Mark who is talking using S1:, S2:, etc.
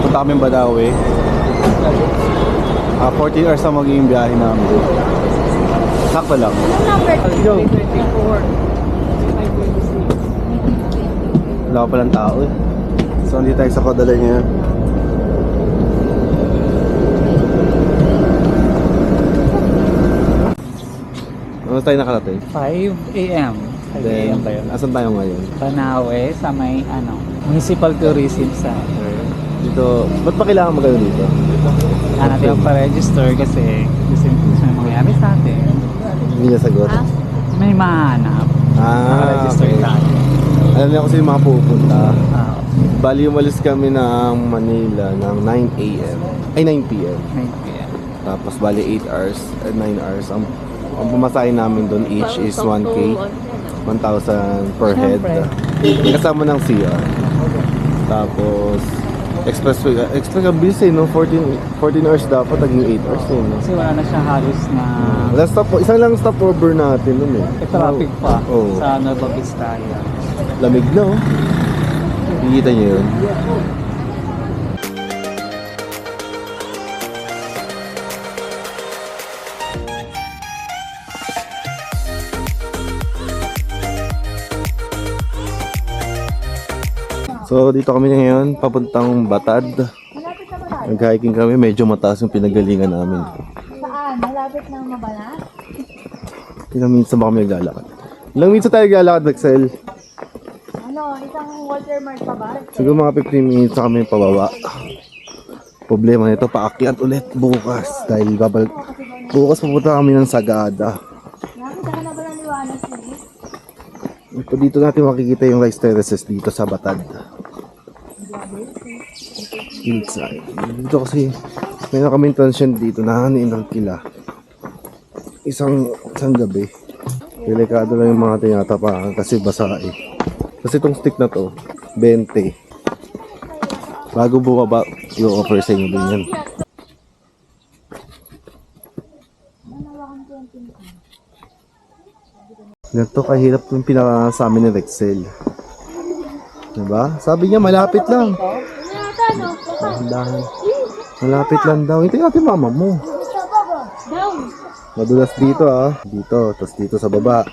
S1: Punta kami Badawi. 14 hours na magiging biyahe namin. Sakto lang. Go. Wala pa palang tao eh. So hindi tayo sa Kodalay ngayon. Ano tayo nakarating?
S2: 5 a.m. 5 a.m. tayo.
S1: Asan tayo ngayon?
S2: Banawe sa may Municipal Tourism Center.
S1: Dito, ba't pa kailangan magano dito?
S2: Natin yung pa-register kasi gusto may mangyari sa atin.
S1: Hindi niya sagot.
S2: May mahanap. Naka-register
S1: Okay.
S2: tayo.
S1: Alam niya kasi yung mga pupunta.
S2: Ah,
S1: Bali, umalis kami ng Manila ng 9 a.m. Ay, 9 p.m.
S2: 9 p.m.
S1: Tapos bali 8 hours at 9 hours. Ang pumasahin namin doon each is 1K. 1,000 per head. Kasama ng CR. Tapos expressway. Express ang busy, no? 14 hours dapat, naging 8 hours eh, no?
S2: Kasi wala na siya halos na
S1: Last stop, isang lang stopover natin nun eh.
S2: traffic pa
S1: Oo.
S2: sa Nueva Vizcaya.
S1: Lamig na, oh. Nakikita niyo yun? So dito kami ngayon, papuntang Batad. Nag-hiking kami, medyo mataas yung pinagalingan namin.
S3: Saan? Malapit ng Mabalat?
S1: Ilang minutes na ba kami naglalakad? Ilang minutes na tayo naglalakad, Maxel?
S3: Ano, isang watermark pa ba?
S1: Siguro mga 15 minutes na kami pababa. Problema nito, paakyat ulit bukas. Dahil babalik. Bukas pupunta kami ng Sagada.
S3: Nakita ka na ba ng liwanag, sis?
S1: Ito dito natin makikita yung rice terraces dito sa Batad. Hillside. Dito kasi may nakaming transient dito na hanin kila. Isang gabi. Delikado lang yung mga tinatapakan kasi basa eh. Kasi itong stick na to, 20. Bago bumaba, i-offer sa inyo din yan. Ganito kahirap yung pinaka sa amin ni Rexel. Diba? Sabi niya malapit lang. Dahan. Malapit lang daw. Ito natin mama mo.
S3: Down!
S1: Madulas dito ah. Dito. Tapos dito sa baba.